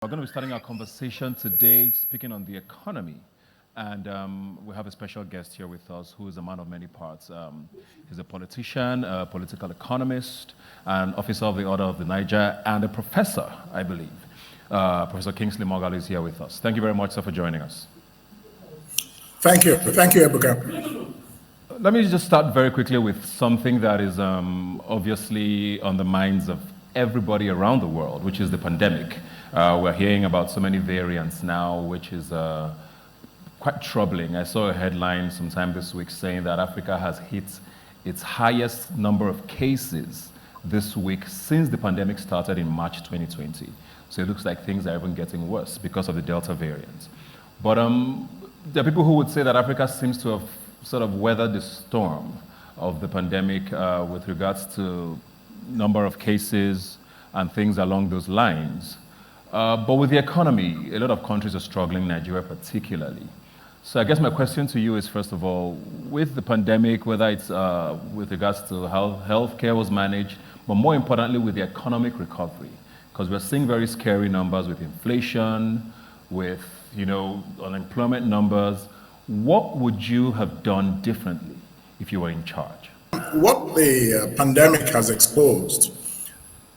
We're going to be starting our conversation today speaking on the economy. And we have a special guest here with us who is a man of many parts. He's a politician, a political economist, an officer of the Order of the Niger, and a professor, I believe. Professor Kingsley Moghalu is here with us. Thank you very much, sir, for joining us. Thank you. Thank you, Ebuka. Let me just start very quickly with something that is obviously on the minds of everybody around the world, which is the pandemic. We're hearing about so many variants now, which is quite troubling. I saw a headline sometime this week saying that Africa has hit its highest number of cases this week since the pandemic started in March 2020. So it looks like things are even getting worse because of the Delta variant. But there are people who would say that Africa seems to have sort of weathered the storm of the pandemic with regards to number of cases and things along those lines. But with the economy, a lot of countries are struggling, Nigeria particularly. So I guess my question to you is, first of all, with the pandemic, whether it's with regards to how healthcare was managed, but more importantly with the economic recovery, because we're seeing very scary numbers with inflation, with unemployment numbers. What would you have done differently if you were in charge? What the pandemic has exposed,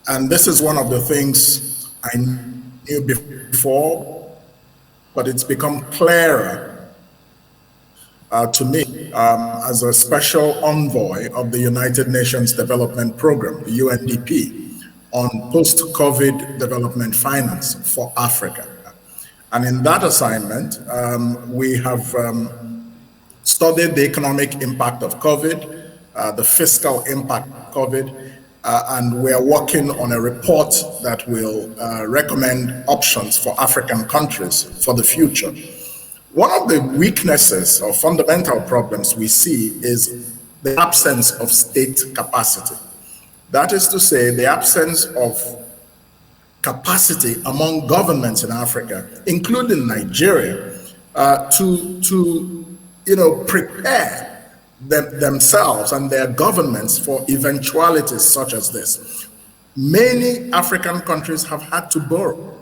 and this is one of the things I knew before, but it's become clearer to me as a special envoy of the United Nations Development Program, the UNDP, on post-COVID development finance for Africa. And in that assignment, we have studied the economic impact of COVID, the fiscal impact of COVID, and we are working on a report that will recommend options for African countries for the future. One of the weaknesses or fundamental problems we see is the absence of state capacity. That is to say, the absence of capacity among governments in Africa, including Nigeria, to prepare themselves and their governments for eventualities such as this. Many African countries have had to borrow.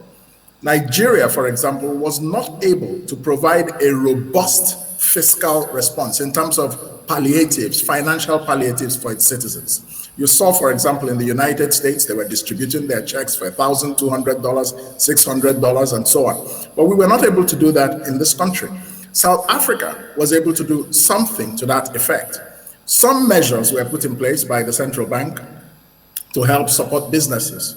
Nigeria, for example, was not able to provide a robust fiscal response in terms of palliatives, financial palliatives for its citizens. You saw, for example, in the United States, they were distributing their checks for $1,200, $600, and so on. But we were not able to do that in this country. South Africa was able to do something to that effect. Some measures were put in place by the central bank to help support businesses.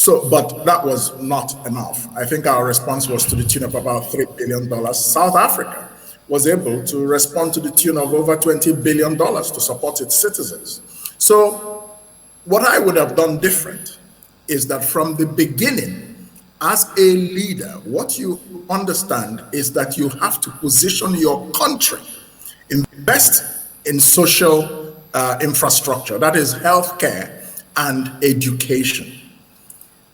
But that was not enough. I think our response was to the tune of about $3 billion. South Africa was able to respond to the tune of over $20 billion to support its citizens. So what I would have done different is that from the beginning, as a leader, what you understand is that you have to position your country, invest in social infrastructure, that is healthcare and education.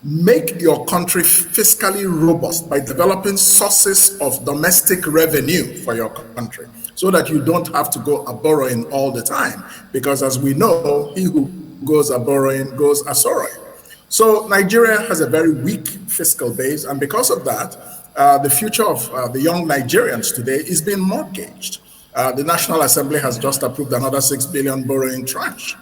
Make your country fiscally robust by developing sources of domestic revenue for your country so that you don't have to go a-borrowing all the time. Because as we know, he who goes a-borrowing goes a-sorrowing. So Nigeria has a very weak fiscal base, and because of that, the future of the young Nigerians today is being mortgaged. The National Assembly has just approved another $6 billion borrowing tranche.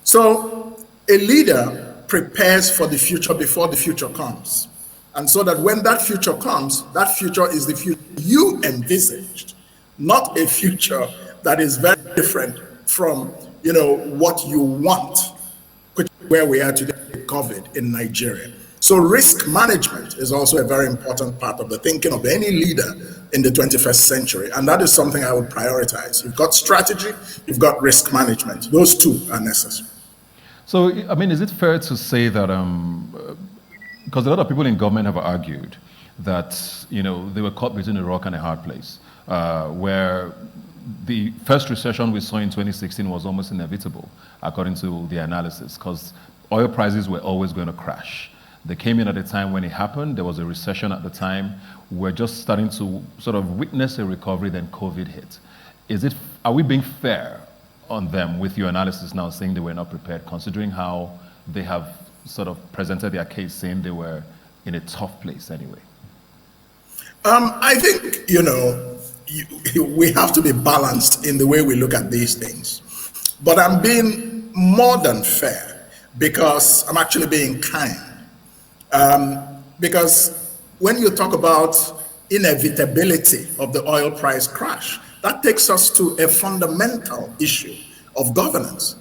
So a leader prepares for the future before the future comes. And so that when that future comes, that future is the future you envisaged, not a future that is very different from, what you want, which is where we are today with COVID in Nigeria. So risk management is also a very important part of the thinking of any leader in the 21st century. And that is something I would prioritize. You've got strategy, you've got risk management. Those two are necessary. So, is it fair to say that, because a lot of people in government have argued that, they were caught between a rock and a hard place, where the first recession we saw in 2016 was almost inevitable, according to the analysis, because oil prices were always going to crash. They came in at a time when it happened. There was a recession at the time. We're just starting to sort of witness a recovery, then COVID hit. Are we being fair on them with your analysis now saying they were not prepared, considering how they have sort of presented their case saying they were in a tough place anyway? I think, we have to be balanced in the way we look at these things. But I'm being more than fair because I'm actually being kind. Because when you talk about inevitability of the oil price crash, that takes us to a fundamental issue of governance.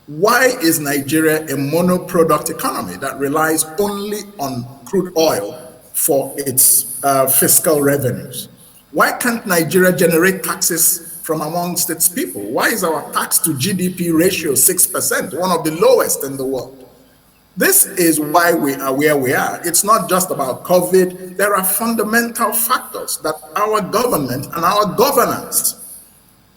Why is Nigeria a monoproduct economy that relies only on crude oil for its fiscal revenues? Why can't Nigeria generate taxes from amongst its people? Why is our tax to GDP ratio 6%, one of the lowest in the world? This is why we are where we are. It's not just about COVID. There are fundamental factors that our government and our governance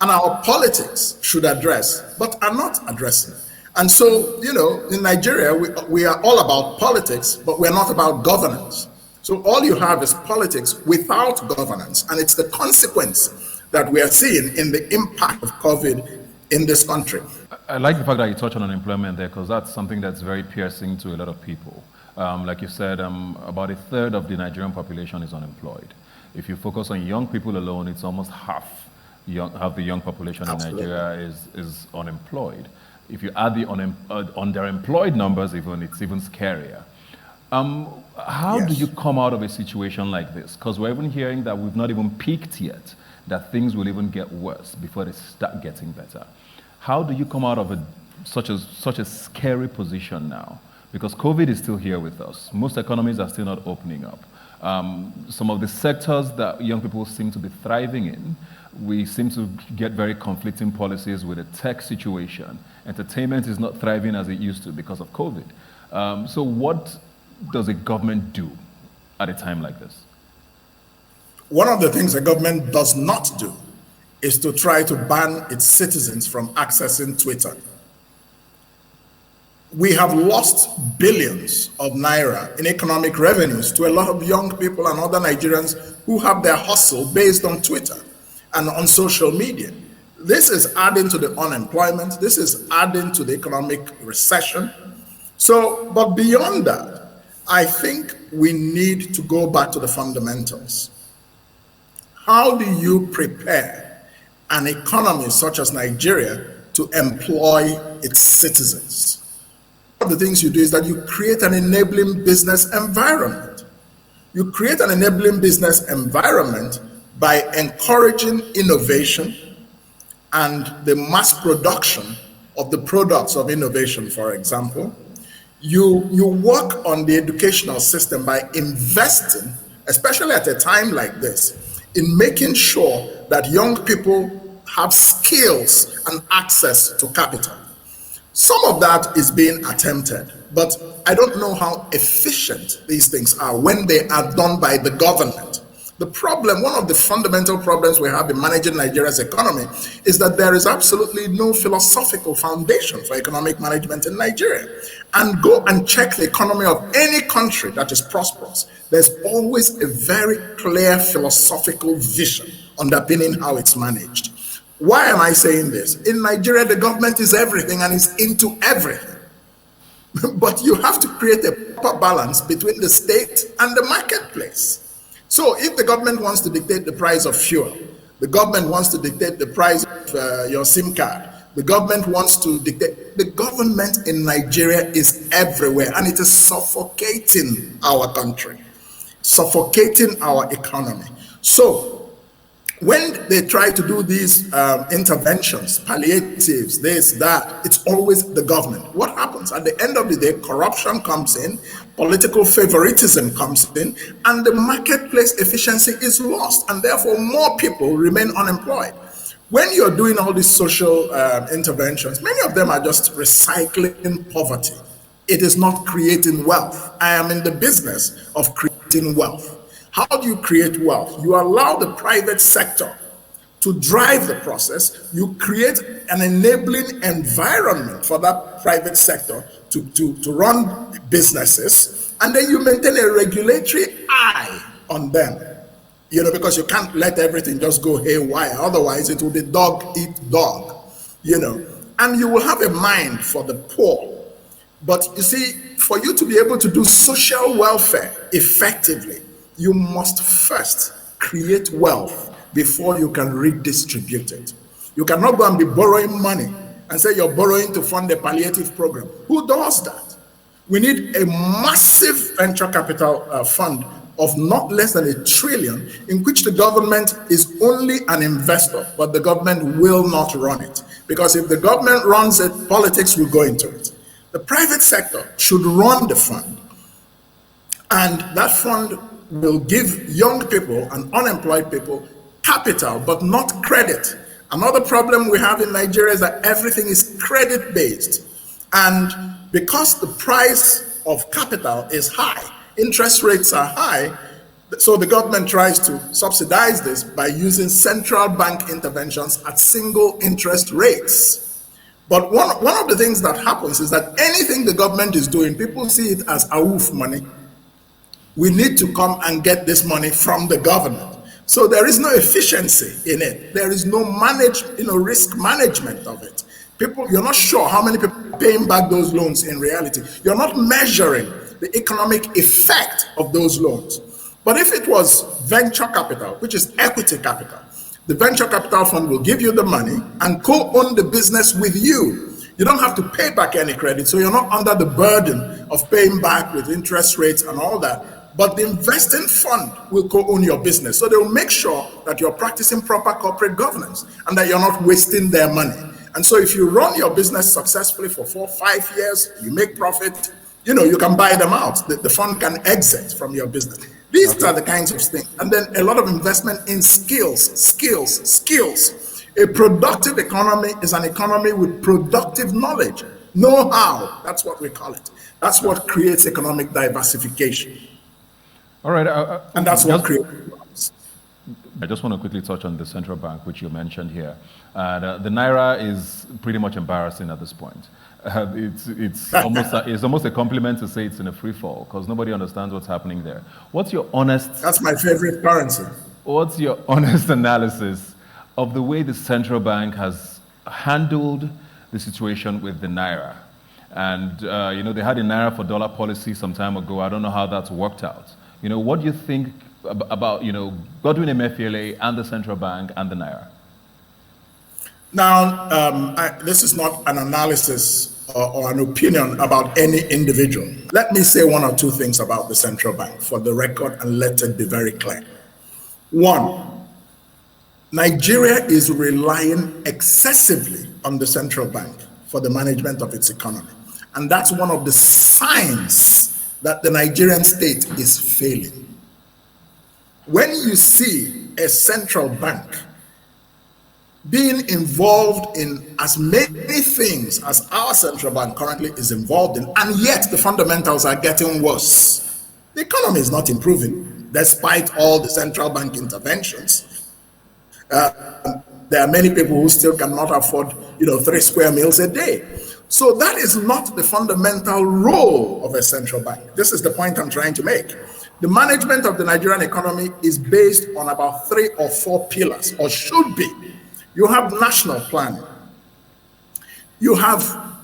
and our politics should address, but are not addressing. And so, in Nigeria, we are all about politics, but we're not about governance. So all you have is politics without governance, and it's the consequence that we are seeing in the impact of COVID in this country. I like the fact that you touch on unemployment there, because that's something that's very piercing to a lot of people. Like you said, about a third of the Nigerian population is unemployed. If you focus on young people alone, it's almost half the young population Absolutely. in Nigeria is unemployed. If you add the underemployed numbers, it's even scarier. How do you come out of a situation like this? Because we're even hearing that we've not even peaked yet, that things will even get worse before they start getting better. How do you come out of such a scary position now? Because COVID is still here with us. Most economies are still not opening up. Some of the sectors that young people seem to be thriving in, we seem to get very conflicting policies with the tech situation. Entertainment is not thriving as it used to because of COVID. So what does a government do at a time like this? One of the things a government does not do is to try to ban its citizens from accessing Twitter. We have lost billions of Naira in economic revenues to a lot of young people and other Nigerians who have their hustle based on Twitter and on social media. This is adding to the unemployment. This is adding to the economic recession. So, but beyond that, I think we need to go back to the fundamentals. How do you prepare an economy such as Nigeria to employ its citizens? One of the things you do is that you create an enabling business environment. You create an enabling business environment by encouraging innovation and the mass production of the products of innovation, for example. You work on the educational system by investing, especially at a time like this, in making sure that young people have skills and access to capital. Some of that is being attempted, but I don't know how efficient these things are when they are done by the government. The problem, one of the fundamental problems we have in managing Nigeria's economy is that there is absolutely no philosophical foundation for economic management in Nigeria. And go and check the economy of any country that is prosperous. There's always a very clear philosophical vision underpinning how it's managed. Why am I saying this? In Nigeria, the government is everything and is into everything. But you have to create a proper balance between the state and the marketplace. So if the government wants to dictate the price of fuel, the government wants to dictate the price of your SIM card, the government wants to dictate, the government in Nigeria is everywhere, and it is suffocating our country, suffocating our economy. So when they try to do these interventions, palliatives, this, that, it's always the government. What happens? At the end of the day, corruption comes in, political favoritism comes in, and the marketplace efficiency is lost, and therefore more people remain unemployed. When you're doing all these social interventions, many of them are just recycling poverty. It is not creating wealth. I am in the business of creating wealth. How do you create wealth? You allow the private sector to drive the process. You create an enabling environment for that private sector to run businesses, and then you maintain a regulatory eye on them. Because you can't let everything just go haywire. Otherwise, it will be dog eat dog, and you will have a mind for the poor. But you see, for you to be able to do social welfare effectively, you must first create wealth before you can redistribute it. You cannot go and be borrowing money and say you're borrowing to fund a palliative program. Who does that? We need a massive venture capital fund of not less than $1 trillion, in which the government is only an investor, but the government will not run it. Because if the government runs it, politics will go into it. The private sector should run the fund, and that fund will give young people and unemployed people capital, but not credit. Another problem we have in Nigeria is that everything is credit-based. And because the price of capital is high, interest rates are high, so the government tries to subsidize this by using central bank interventions at single interest rates. But one of the things that happens is that anything the government is doing, people see it as AWOOF money. We need to come and get this money from the government. So there is no efficiency in it. There is no risk management of it. You're not sure how many people are paying back those loans in reality. You're not measuring the economic effect of those loans. But if it was venture capital, which is equity capital, the venture capital fund will give you the money and co-own the business with you. You don't have to pay back any credit, so you're not under the burden of paying back with interest rates and all that. But the investing fund will co-own your business. So they will make sure that you're practicing proper corporate governance and that you're not wasting their money. And so if you run your business successfully for 4 or 5 years, you make profit, you can buy them out. The fund can exit from your business. These are the kinds of things. And then a lot of investment in skills. A productive economy is an economy with productive knowledge, know-how. That's what we call it. That's what creates economic diversification. All right. And that's what creates. I just want to quickly touch on the central bank, which you mentioned here. The Naira is pretty much embarrassing at this point. It's almost a compliment to say it's in a free fall, because nobody understands what's happening there. What's your honest... That's my favorite currency. What's your honest analysis of the way the central bank has handled the situation with the Naira? And, they had a Naira for dollar policy some time ago. I don't know how that's worked out. What do you think about, Godwin Emefiele and the central bank and the Naira? Now, this is not an analysis or an opinion about any individual. Let me say one or two things about the central bank for the record, and let it be very clear. One, Nigeria is relying excessively on the central bank for the management of its economy. And that's one of the signs that the Nigerian state is failing. When you see a central bank being involved in as many things as our central bank currently is involved in, and yet the fundamentals are getting worse. The economy is not improving, despite all the central bank interventions. There are many people who still cannot afford, 3 square meals a day. So that is not the fundamental role of a central bank. This is the point I'm trying to make. The management of the Nigerian economy is based on about 3 or 4 pillars, or should be. You have national planning. You have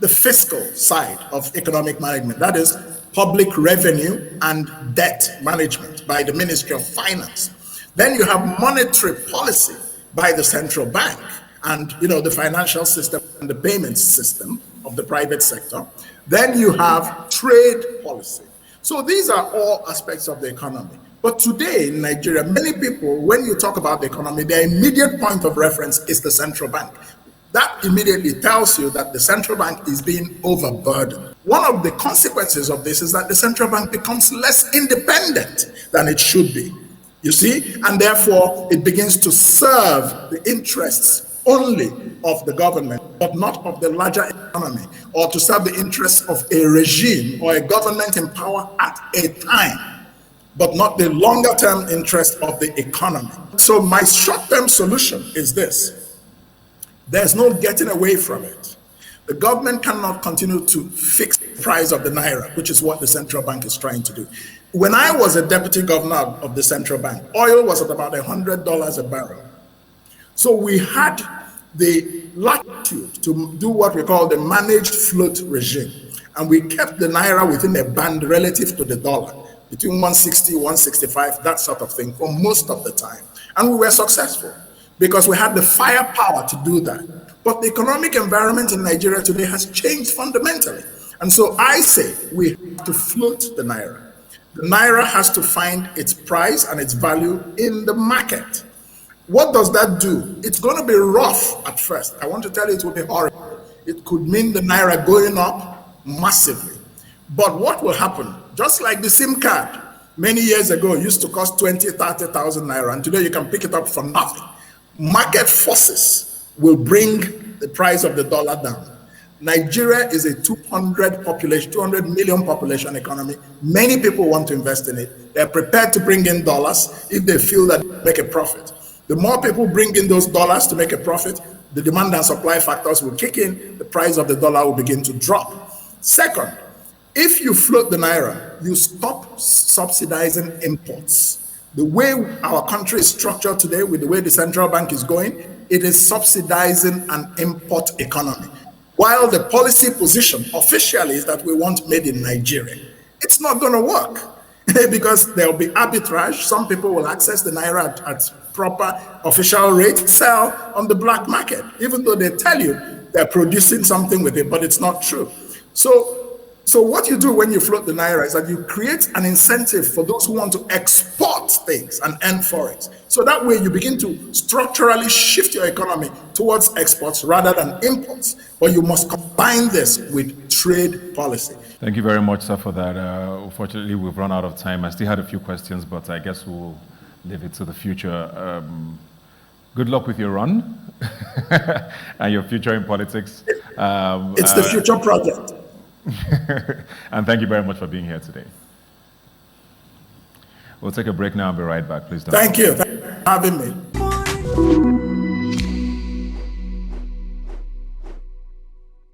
the fiscal side of economic management. That is public revenue and debt management by the Ministry of Finance. Then you have monetary policy by the central bank and the financial system and the payments system of the private sector. Then you have trade policy. So these are all aspects of the economy. But today in Nigeria, many people, when you talk about the economy, their immediate point of reference is the central bank. That immediately tells you that the central bank is being overburdened. One of the consequences of this is that the central bank becomes less independent than it should be. You see? And therefore, it begins to serve the interests only of the government, but not of the larger economy, or to serve the interests of a regime or a government in power at a time, but not the longer term interest of the economy. So my short-term solution is this. There's no getting away from it. The government cannot continue to fix the price of the Naira, which is what the central bank is trying to do. When I was a deputy governor of the central bank, oil was at about $100 a barrel. So we had the latitude to do what we call the managed float regime. And we kept the Naira within a band relative to the dollar, between 160, 165, that sort of thing, for most of the time. And we were successful because we had the firepower to do that. But the economic environment in Nigeria today has changed fundamentally. And so I say we have to float the Naira. The Naira has to find its price and its value in the market. What does that do? It's going to be rough at first. I want to tell you it will be horrible. It could mean the Naira going up massively. But what will happen? Just like the SIM card many years ago used to cost 20, 30,000 Naira, and today you can pick it up for nothing. Market forces will bring the price of the dollar down. Nigeria is a 200 million population economy. Many people want to invest in it. They're prepared to bring in dollars if they feel that they make a profit. The more people bring in those dollars to make a profit, the demand and supply factors will kick in, the price of the dollar will begin to drop. Second, if you float the Naira, you stop subsidizing imports. The way our country is structured today, with the way the central bank is going, it is subsidizing an import economy. While the policy position officially is that we want made in Nigeria, it's not going to work because there will be arbitrage. Some people will access the Naira at proper official rate, sell on the black market, even though they tell you they're producing something with it, but it's not true. So what you do when you float the Naira is that you create an incentive for those who want to export things and earn forex. So that way you begin to structurally shift your economy towards exports rather than imports. But you must combine this with trade policy. Thank you very much, sir, for that. Unfortunately, we've run out of time. I still had a few questions, but I guess we'll leave it to the future. Good luck with your run and your future in politics. It's the future project. And thank you very much for being here today. We'll take a break now and be right back. Please don't. Thank you for having me.